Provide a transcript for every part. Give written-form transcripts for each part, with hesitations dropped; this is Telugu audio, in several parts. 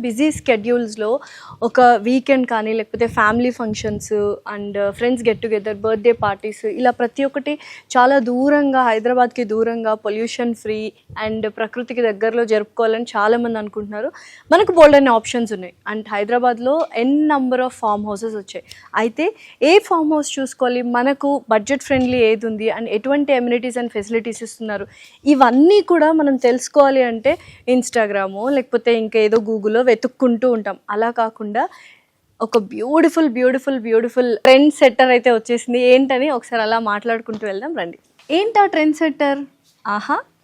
బిజీ స్కెడ్యూల్స్లో ఒక వీకెండ్ కానీ లేకపోతే family functions and friends get together, birthday parties, ఇలా ప్రతి ఒక్కటి చాలా దూరంగా, హైదరాబాద్కి దూరంగా, పొల్యూషన్ ఫ్రీ అండ్ ప్రకృతికి దగ్గరలో జరుపుకోవాలని చాలామంది అనుకుంటున్నారు. మనకు బోల్డ్ అనే ఆప్షన్స్ ఉన్నాయి అండ్ హైదరాబాద్లో నెంబర్ ఆఫ్ ఫామ్ హౌసెస్ వచ్చాయి. అయితే ఏ ఫామ్ హౌస్ చూసుకోవాలి, మనకు బడ్జెట్ ఫ్రెండ్లీ ఏది ఉంది అండ్ ఎటువంటి ఎమ్యూనిటీస్ అండ్ ఫెసిలిటీస్ ఇస్తున్నారు, ఇవన్నీ కూడా మనం తెలుసుకోవాలి అంటే ఇన్స్టాగ్రామో లేకపోతే ఇంకేదో గూగుల్లో వెతుక్కుంటూ ఉంటాం. అలా కాకుండా ఒక బ్యూటిఫుల్ ట్రెండ్ సెట్టర్ అయితే వచ్చేసింది. ఏంటని ఒకసారి అలా మాట్లాడుకుంటూ వెళ్దాం రండి. ఏంటా trend setter?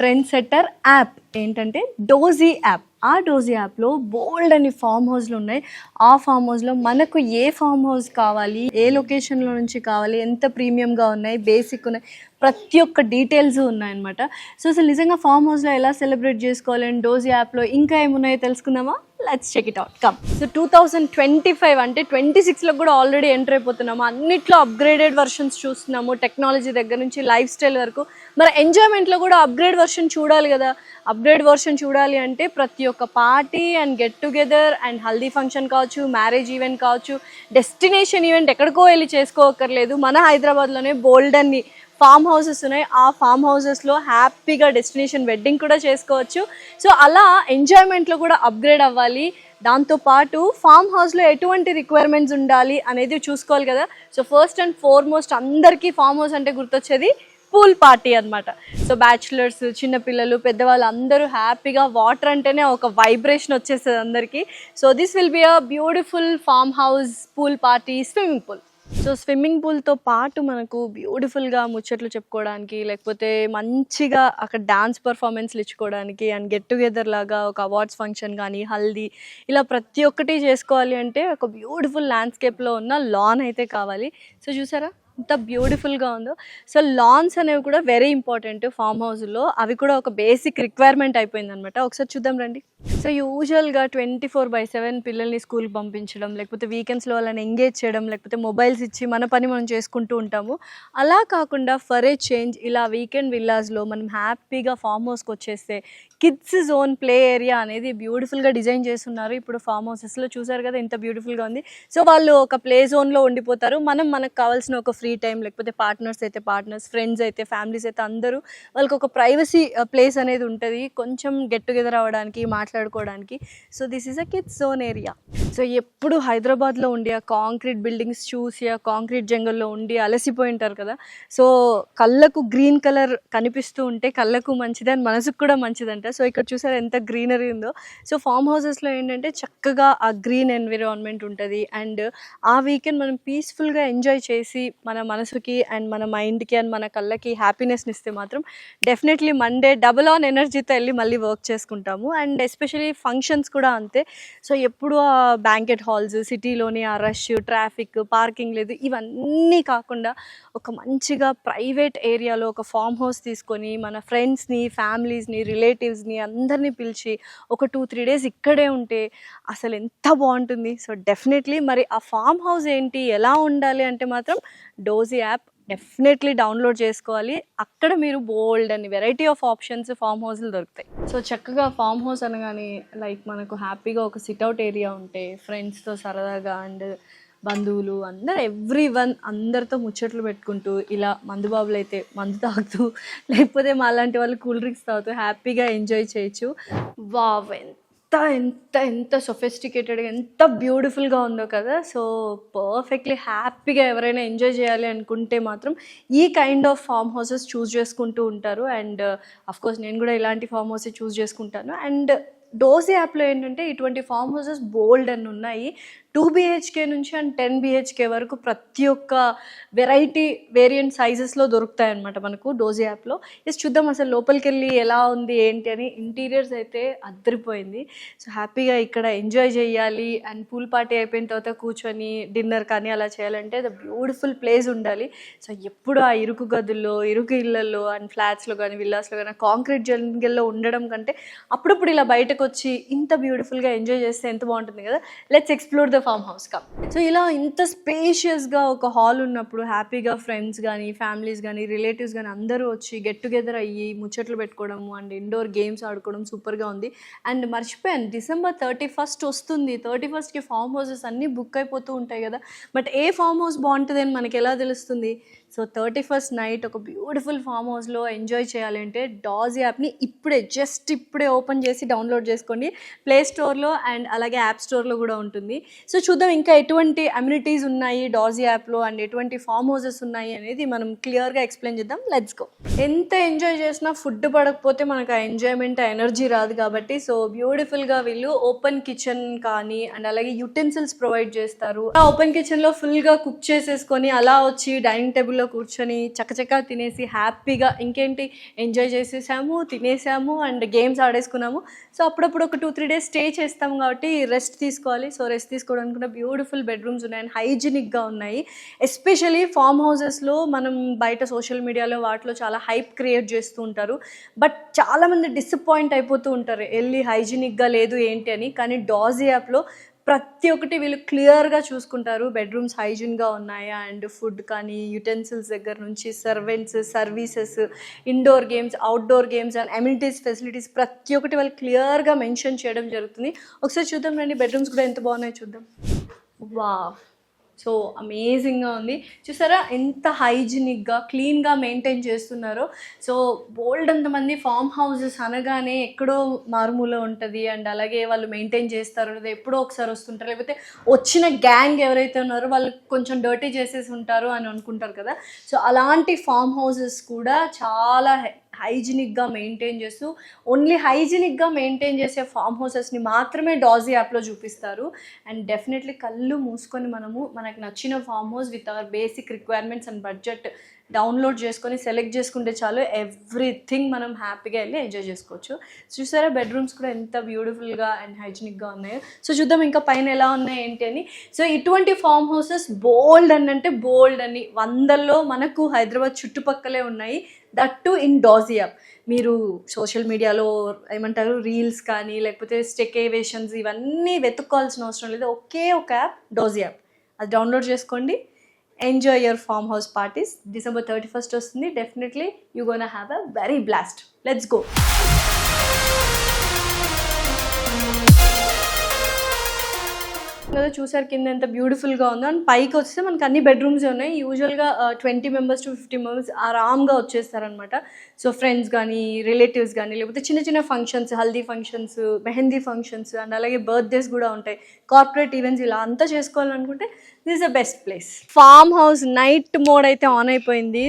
Trend setter app ఏంటంటే డోజీ యాప్. ఆ డోజీ యాప్లో బోల్డ్ అని ఫామ్ హౌస్లు ఉన్నాయి. ఆ ఫామ్ హౌస్లో మనకు ఏ ఫామ్ హౌస్ కావాలి, ఏ లొకేషన్లో నుంచి కావాలి, ఎంత ప్రీమియంగా ఉన్నాయి, బేసిక్ ఉన్నాయి, ప్రతి ఒక్క డీటెయిల్స్ ఉన్నాయన్నమాట. సో అసలు నిజంగా ఫామ్ హౌస్లో ఎలా సెలబ్రేట్ చేసుకోవాలి అండ్ డోజీ యాప్లో ఇంకా ఏమున్నాయో తెలుసుకుందామా? Let's check it out, come. So 2025 అంటే 26లో కూడా ఆల్రెడీ ఎంటర్ అయిపోతున్నాము. అన్నిట్లో అప్గ్రేడెడ్ వర్షన్స్ చూస్తున్నాము, టెక్నాలజీ దగ్గర నుంచి లైఫ్ స్టైల్ వరకు. మరి ఎంజాయ్మెంట్లో కూడా అప్గ్రేడ్ వర్షన్ చూడాలి కదా. అప్గ్రేడ్ వర్షన్ చూడాలి అంటే ప్రతి ఒక్క party and get together and haldi function కావచ్చు, మ్యారేజ్ ఈవెంట్ కావచ్చు, డెస్టినేషన్ ఈవెంట్ ఎక్కడికో వెళ్ళి చేసుకోక్కర్లేదు, మన హైదరాబాద్లోనే బోల్డ్ అన్ని ఫామ్ హౌసెస్ ఉన్నాయి. ఆ ఫామ్ హౌసెస్లో హ్యాపీగా డెస్టినేషన్ వెడ్డింగ్ కూడా చేసుకోవచ్చు. సో అలా ఎంజాయ్మెంట్లో కూడా అప్గ్రేడ్ అవ్వాలి. దాంతోపాటు ఫామ్ హౌస్లో ఎటువంటి రిక్వైర్మెంట్స్ ఉండాలి అనేది చూసుకోవాలి కదా. సో ఫస్ట్ అండ్ ఫార్మోస్ట్ అందరికీ ఫామ్ హౌస్ అంటే గుర్తొచ్చేది పూల్ పార్టీ అనమాట. సో బ్యాచులర్స్, చిన్నపిల్లలు, పెద్దవాళ్ళు అందరూ హ్యాపీగా, వాటర్ అంటేనే ఒక వైబ్రేషన్ వచ్చేస్తుంది అందరికీ. So this will be a beautiful farm house pool party, swimming pool. So swimming పూల్తో పాటు మనకు బ్యూటిఫుల్గా ముచ్చట్లు చెప్పుకోవడానికి, లేకపోతే మంచిగా అక్కడ డాన్స్ పర్ఫార్మెన్స్లు ఇచ్చుకోవడానికి అండ్ గెట్ టుగెదర్ లాగా ఒక అవార్డ్స్ ఫంక్షన్ కానీ, హల్దీ, ఇలా ప్రతి ఒక్కటి చేసుకోవాలి అంటే ఒక బ్యూటిఫుల్ ల్యాండ్స్కేప్లో ఉన్న లాన్ అయితే కావాలి. సో చూసారా ఎంత బ్యూటిఫుల్గా ఉందో. సో లాన్స్ అనేవి కూడా వెరీ ఇంపార్టెంట్ ఫామ్ హౌస్లో. అవి కూడా ఒక బేసిక్ రిక్వైర్మెంట్ అయిపోయింది అనమాట. ఒకసారి చూద్దాం రండి. సో యూజువల్గా 24/7 పిల్లల్ని స్కూల్కి పంపించడం, లేకపోతే వీకెండ్స్లో వాళ్ళని ఎంగేజ్ చేయడం, లేకపోతే మొబైల్స్ ఇచ్చి మన పని మనం చేసుకుంటూ ఉంటాము. అలా కాకుండా ఫర్ ఏ చేంజ్ ఇలా వీకెండ్ విల్లాస్లో మనం హ్యాపీగా ఫామ్ హౌస్కి వచ్చేస్తే కిడ్స్ జోన్, ప్లే ఏరియా అనేది బ్యూటిఫుల్గా డిజైన్ చేస్తున్నారు ఇప్పుడు ఫామ్ హౌసెస్లో. చూసారు కదా ఎంత బ్యూటిఫుల్గా ఉంది. సో వాళ్ళు ఒక ప్లే జోన్లో ఉండిపోతారు. మనకు కావాల్సిన ఒక ఫ్రీ టైం, లేకపోతే పార్ట్నర్స్ అయితే పార్ట్నర్స్, ఫ్రెండ్స్ అయితే ఫ్యామిలీస్ అయితే అందరూ వాళ్ళకి ఒక ప్రైవసీ ప్లేస్ అనేది ఉంటుంది కొంచెం గెట్ టుగెదర్ అవ్వడానికి, మాట్లాడుకోవడానికి. So this is a kids zone area. So ఎప్పుడు హైదరాబాద్లో ఉండి ఆ కాంక్రీట్ బిల్డింగ్స్ చూసి ఆ కాంక్రీట్ జంగల్లో ఉండి అలసిపోయి ఉంటారు కదా. సో కళ్ళకు గ్రీన్ కలర్ కనిపిస్తూ ఉంటే కళ్ళకు మంచిది అండ్ మనసుకు కూడా మంచిదంట. సో ఇక్కడ చూసారు ఎంత గ్రీనరీ ఉందో. సో ఫామ్ హౌసెస్లో ఏంటంటే చక్కగా ఆ గ్రీన్ ఎన్విరాన్మెంట్ ఉంటుంది అండ్ ఆ వీకెండ్ మనం పీస్ఫుల్గా ఎంజాయ్ చేసి మన మనసుకి అండ్ మన మైండ్కి అండ్ మన కళ్ళకి హ్యాపీనెస్ని ఇస్తే మాత్రం డెఫినెట్లీ మండే డబుల్ ఆన్ ఎనర్జీతో వెళ్ళి మళ్ళీ వర్క్ చేసుకుంటాము. అండ్ ఎస్పెషలీ ఫంక్షన్స్ కూడా అంతే. సో ఎప్పుడు ఆ బ్యాంకెట్ హాల్స్, సిటీలోని ఆ రష్, ట్రాఫిక్, పార్కింగ్ లేదు, ఇవన్నీ కాకుండా ఒక మంచిగా ప్రైవేట్ ఏరియాలో ఒక ఫామ్ హౌస్ తీసుకొని మన ఫ్రెండ్స్ని, ఫ్యామిలీస్ని, రిలేటివ్స్ని అందరినీ పిలిచి ఒక 2-3 days ఇక్కడే ఉంటే అసలు ఎంత బాగుంటుంది. సో డెఫినెట్లీ మరి ఆ ఫామ్ హౌస్ ఏంటి, ఎలా ఉండాలి అంటే మాత్రం డోజీ యాప్ డెఫినెట్లీ డౌన్లోడ్ చేసుకోవాలి. అక్కడ మీరు బోల్డ్ అని వెరైటీ ఆఫ్ ఆప్షన్స్ ఫామ్ హౌస్లు దొరుకుతాయి. సో చక్కగా ఫామ్ హౌస్ అనగానే లైక్ మనకు హ్యాపీగా ఒక సిట్అవుట్ ఏరియా ఉంటే ఫ్రెండ్స్తో సరదాగా అండ్ బంధువులు అందరు ఎవ్రీవన్ అందరితో ముచ్చట్లు పెట్టుకుంటూ ఇలా మందుబాబులు అయితే మందు తాగుతూ, లేకపోతే మా లాంటి వాళ్ళు కూల్ డ్రింక్స్ తాగుతూ హ్యాపీగా ఎంజాయ్ చేయొచ్చు. వావ్, ఎంత ఎంత ఎంత సొఫిస్టికేటెడ్గా, ఎంత బ్యూటిఫుల్గా ఉందో కదా. సో పర్ఫెక్ట్లీ హ్యాపీగా ఎవరైనా ఎంజాయ్ చేయాలి అనుకుంటే మాత్రం ఈ కైండ్ ఆఫ్ ఫామ్ హౌసెస్ చూస్ చేసుకుంటూ ఉంటారు. అండ్ అఫ్కోర్స్ నేను కూడా ఇలాంటి ఫామ్ హౌసెస్ చూస్ చేసుకుంటాను. అండ్ డోజీ యాప్లో ఏంటంటే ఇటువంటి ఫామ్ హౌసెస్ బోల్డ్ అని ఉన్నాయి. 2 BHK నుంచి అండ్ 10 BHK వరకు ప్రతి ఒక్క వెరైటీ వేరియంట్ సైజెస్లో దొరుకుతాయి అనమాట మనకు డోజీ యాప్లో. చూద్దాం అసలు లోపలికి వెళ్ళి ఎలా ఉంది ఏంటి అని. ఇంటీరియర్స్ అయితే అద్దరిపోయింది. సో హ్యాపీగా ఇక్కడ ఎంజాయ్ చేయాలి అండ్ పూల్ పార్టీ అయిపోయిన తర్వాత కూర్చొని డిన్నర్ కానీ అలా చేయాలంటే ద బ్యూటిఫుల్ ప్లేస్ ఉండాలి. సో ఎప్పుడు ఆ ఇరుకు గదుల్లో, ఇరుకు ఇళ్లలో అండ్ ఫ్లాట్స్లో కానీ విల్లాస్లో కానీ కాంక్రీట్ జంగల్లో ఉండడం కంటే అప్పుడప్పుడు ఇలా బయటకు వచ్చి ఇంత బ్యూటిఫుల్గా ఎంజాయ్ చేస్తే ఎంత బాగుంటుంది కదా. Let's explore the the farm house come. So ఇలా ఇంత స్పేషియస్గా ఒక హాల్ ఉన్నప్పుడు హ్యాపీగా ఫ్రెండ్స్ కానీ ఫ్యామిలీస్ కానీ రిలేటివ్స్ కానీ అందరూ వచ్చి గెట్ టుగెదర్ అయ్యి ముచ్చట్లు పెట్టుకోవడము అండ్ ఇండోర్ గేమ్స్ ఆడుకోవడం సూపర్గా ఉంది. అండ్ మర్చిపోయాను, December 31st వస్తుంది. 31st ఫార్మ్ హౌసెస్ అన్నీ బుక్ అయిపోతూ ఉంటాయి కదా, బట్ ఏ ఫార్మ్ హౌస్ బాగుంటుంది అని మనకి ఎలా తెలుస్తుంది? సో 31st నైట్ ఒక బ్యూటిఫుల్ ఫామ్ హౌస్లో ఎంజాయ్ చేయాలి అంటే డాజ్ యాప్ని ఇప్పుడే ఓపెన్ చేసి డౌన్లోడ్ చేసుకోండి. ప్లే స్టోర్లో అండ్ అలాగే యాప్ స్టోర్లో కూడా ఉంటుంది. సో చూద్దాం ఇంకా ఎటువంటి అమ్యూనిటీస్ ఉన్నాయి డాజ్ యాప్లో అండ్ ఎటువంటి ఫామ్ హౌసెస్ ఉన్నాయి అనేది మనం క్లియర్గా ఎక్స్ప్లెయిన్ చేద్దాం. Let's go. ఎంత ఎంజాయ్ చేసినా ఫుడ్ పడకపోతే మనకు ఆ ఎంజాయ్మెంట్ ఎనర్జీ రాదు కాబట్టి సో బ్యూటిఫుల్గా వీళ్ళు ఓపెన్ కిచెన్ కానీ అండ్ అలాగే యుటెన్సిల్స్ ప్రొవైడ్ చేస్తారు. ఆ ఓపెన్ కిచెన్లో ఫుల్గా కుక్ చేసేసుకొని అలా వచ్చి డైనింగ్ టేబుల్ కూర్చొని చక్కచక్క తినేసి హ్యాపీగా ఇంకేంటి ఎంజాయ్ చేసేసాము, తినేసాము అండ్ గేమ్స్ ఆడేసుకున్నాము. సో అప్పుడప్పుడు ఒక 2-3 days స్టే చేస్తాము కాబట్టి రెస్ట్ తీసుకోవాలి. సో రెస్ట్ తీసుకోవడానికి కూడా బ్యూటిఫుల్ బెడ్రూమ్స్ ఉన్నాయి అండ్ హైజీనిక్గా ఉన్నాయి. ఎస్పెషలీ ఫామ్ హౌసెస్లో మనం బయట సోషల్ మీడియాలో వాటిలో చాలా హైప్ క్రియేట్ చేస్తూ ఉంటారు, బట్ చాలామంది డిసప్పాయింట్ అయిపోతూ ఉంటారు వెళ్ళి హైజీనిక్గా లేదు ఏంటి అని. కానీ డాజ్ యాప్లో ప్రతి ఒక్కటి వీళ్ళు క్లియర్గా చూసుకుంటారు. బెడ్రూమ్స్ హైజీన్గా ఉన్నాయా అండ్ ఫుడ్ కానీ యుటెన్సిల్స్ దగ్గర నుంచి servants, services, indoor games, outdoor games and amenities, facilities ప్రతి ఒక్కటి వాళ్ళు క్లియర్గా మెన్షన్ చేయడం జరుగుతుంది. ఒకసారి చూద్దాం రండి, బెడ్రూమ్స్ కూడా ఎంత బాగున్నాయో చూద్దాం. వావ్, సో అమేజింగ్గా ఉంది. చూసారా ఎంత హైజీనిక్గా క్లీన్గా మెయింటైన్ చేస్తున్నారో. సో బోల్డ్ అంతమంది ఫామ్ హౌసెస్ అనగానే ఎక్కడో మారుమూల ఉంటుంది అండ్ అలాగే వాళ్ళు మెయింటైన్ చేస్తారు లేదా ఎప్పుడో ఒకసారి వస్తుంటారు, లేకపోతే వచ్చిన గ్యాంగ్ ఎవరైతే ఉన్నారో వాళ్ళు కొంచెం డర్టీ చేసేసి ఉంటారు అని అనుకుంటారు కదా. సో అలాంటి ఫామ్ హౌసెస్ కూడా చాలా హైజీనిక్గా మెయింటైన్ చేస్తూ ఓన్లీ హైజీనిక్గా మెయింటైన్ చేసే ఫామ్ హౌసెస్ని మాత్రమే డాజ్ యాప్లో చూపిస్తారు. అండ్ డెఫినెట్లీ కళ్ళు మూసుకొని మనకు నచ్చిన farm house with our basic requirements and budget download చేసుకొని సెలెక్ట్ చేసుకుంటే చాలు, ఎవ్రీథింగ్ మనం హ్యాపీగా వెళ్ళి ఎంజాయ్ చేసుకోవచ్చు. చూసారా బెడ్రూమ్స్ కూడా ఎంత బ్యూటిఫుల్గా అండ్ హైజీనిక్గా ఉన్నాయో. సో చూద్దాం ఇంకా పైన ఎలా ఉన్నాయి ఏంటి అని. సో ఇటువంటి ఫామ్ హౌసెస్ బోల్డ్ అంటే బోల్డ్ అని 100లో మనకు హైదరాబాద్ చుట్టుపక్కలే ఉన్నాయి, దట్ టు ఇన్ డాజ్ యాప్. మీరు సోషల్ మీడియాలో ఏమంటారు రీల్స్ కానీ లేకపోతే స్టెకేవేషన్స్ ఇవన్నీ వెతుక్కోవాల్సిన అవసరం లేదు. ఒకే ఒక యాప్ డాజ్ యాప్, అది డౌన్లోడ్ చేసుకోండి. Enjoy your farm house parties. December 31st వస్తుంది. Definitely you gonna have a very blast. Let's go. కదా చూసారు కింద ఎంత బ్యూటిఫుల్గా ఉందో. అండ్ పైకి వస్తే మనకు అన్ని బెడ్రూమ్స్ ఉన్నాయి. యూజువల్గా 20 members to 50 members ఆరామ్గా వచ్చేస్తారనమాట. సో ఫ్రెండ్స్ కానీ రిలేటివ్స్ కానీ లేకపోతే చిన్న చిన్న functions, haldi functions, mehndi functions and అలాగే బర్త్డేస్ కూడా ఉంటాయి, కార్పొరేట్ ఈవెంట్స్ ఇలా అంతా చేసుకోవాలనుకుంటే this is the best place. Farm house night mode అయితే ఆన్ అయిపోయింది.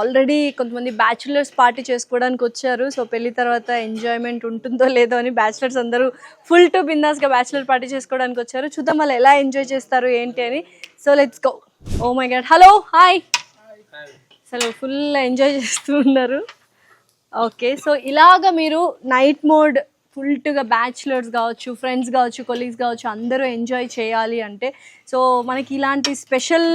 ఆల్రెడీ కొంతమంది బ్యాచులర్స్ పార్టీ చేసుకోవడానికి వచ్చారు. సో పెళ్లి తర్వాత ఎంజాయ్మెంట్ ఉంటుందో లేదో అని బ్యాచులర్స్ అందరూ ఫుల్ టు బిందాస్గా బ్యాచులర్ పార్టీ చేసుకోవడానికి వచ్చారు. చూద్దాం వాళ్ళు ఎలా ఎంజాయ్ చేస్తారు ఏంటి అని. So let's go. Oh my God, hello, hi. అసలు ఫుల్ ఎంజాయ్ చేస్తూ ఉన్నారు. ఓకే, సో ఇలాగ మీరు నైట్ మోడ్ ఫుల్గా బ్యాచులర్స్ కావచ్చు, ఫ్రెండ్స్ కావచ్చు, కొలీగ్స్ కావచ్చు అందరూ ఎంజాయ్ చేయాలి అంటే సో మనకి ఇలాంటి స్పెషల్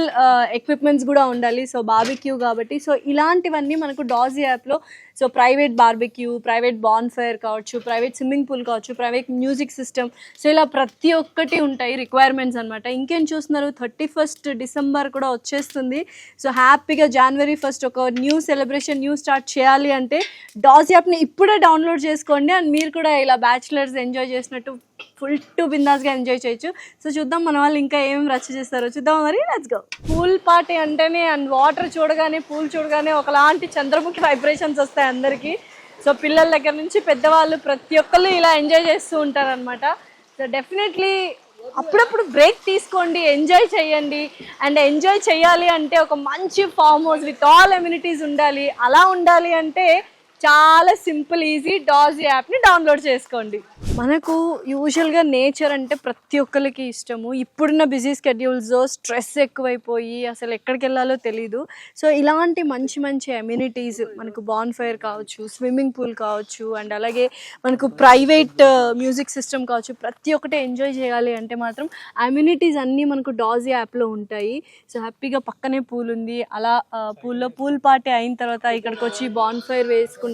ఎక్విప్మెంట్స్ కూడా ఉండాలి. సో బార్బిక్యూ కాబట్టి సో ఇలాంటివన్నీ మనకు డాజ్ యాప్లో సో ప్రైవేట్ బార్బిక్యూ, ప్రైవేట్ బాన్ ఫైర్ కావచ్చు, ప్రైవేట్ స్విమ్మింగ్ పూల్ కావచ్చు, ప్రైవేట్ మ్యూజిక్ సిస్టమ్, సో ఇలా ప్రతి ఒక్కటి ఉంటాయి రిక్వైర్మెంట్స్ అనమాట. ఇంకేం చూస్తున్నారు, 31st December కూడా వచ్చేస్తుంది. సో హ్యాపీగా January 1st ఒక న్యూ సెలబ్రేషన్, న్యూ స్టార్ట్ చేయాలి అంటే డాజ్ యాప్ని ఇప్పుడే డౌన్లోడ్ చేసుకోండి. అండ్ మీరు కూడా ఇలా బ్యాచులర్స్ ఎంజాయ్ చేసినట్టు ఫుల్ టు బిందాస్గా ఎంజాయ్ చేయొచ్చు. సో చూద్దాం మన వాళ్ళు ఇంకా ఏమేమి రచ్చ చేస్తారో చూద్దాం. మరి లెట్స్ గో. పూల్ పార్టీ అంటేనే అండ్ వాటర్ చూడగానే, పూల్ చూడగానే ఒకలాంటి చంద్రముఖి వైబ్రేషన్స్ వస్తాయి అందరికీ. సో పిల్లల దగ్గర నుంచి పెద్దవాళ్ళు ప్రతి ఒక్కళ్ళు ఇలా ఎంజాయ్ చేస్తూ ఉంటారనమాట. సో డెఫినెట్లీ అప్పుడప్పుడు బ్రేక్ తీసుకోండి, ఎంజాయ్ చేయండి. అండ్ ఎంజాయ్ చేయాలి అంటే ఒక మంచి farm house with all amenities ఉండాలి. అలా ఉండాలి అంటే చాలా సింపుల్ ఈజీ డాజ్ యాప్ని డౌన్లోడ్ చేసుకోండి. మనకు యూజువల్గా నేచర్ అంటే ప్రతి ఒక్కరికి ఇష్టము. ఇప్పుడున్న బిజీ స్కెడ్యూల్స్లో స్ట్రెస్ ఎక్కువైపోయి అసలు ఎక్కడికి వెళ్ళాలో తెలీదు. సో ఇలాంటి మంచి మంచి అమ్యూనిటీస్ మనకు బాన్ ఫైర్ కావచ్చు, స్విమ్మింగ్ పూల్ కావచ్చు, అండ్ అలాగే మనకు ప్రైవేట్ మ్యూజిక్ సిస్టమ్ కావచ్చు, ప్రతి ఒక్కటి ఎంజాయ్ చేయాలి అంటే మాత్రం అమ్యూనిటీస్ అన్నీ మనకు డాజ్ యాప్లో ఉంటాయి. సో హ్యాపీగా పక్కనే పూల్ ఉంది, అలా పూల్లో పూల్ పార్టీ అయిన తర్వాత ఇక్కడికి వచ్చి బాన్ ఫైర్ వేసుకుంటే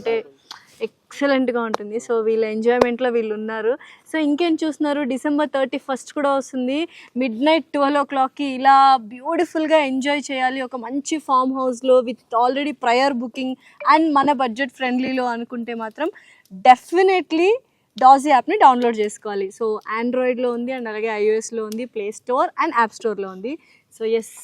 ఎక్సలెంట్గా ఉంటుంది. సో వీళ్ళ ఎంజాయ్మెంట్లో వీళ్ళు ఉన్నారు. సో ఇంకేం చూస్తున్నారు, December 31st కూడా వస్తుంది. midnight 12 o'clockకి ఇలా బ్యూటిఫుల్గా ఎంజాయ్ చేయాలి ఒక మంచి ఫామ్ హౌస్లో with already prior booking and మన బడ్జెట్ ఫ్రెండ్లీలో అనుకుంటే మాత్రం డెఫినెట్లీ డాజ్ యాప్ని డౌన్లోడ్ చేసుకోవాలి. సో ఆండ్రాయిడ్లో ఉంది అండ్ అలాగే iOSలో ఉంది, ప్లే స్టోర్ అండ్ యాప్ స్టోర్లో ఉంది. So yes,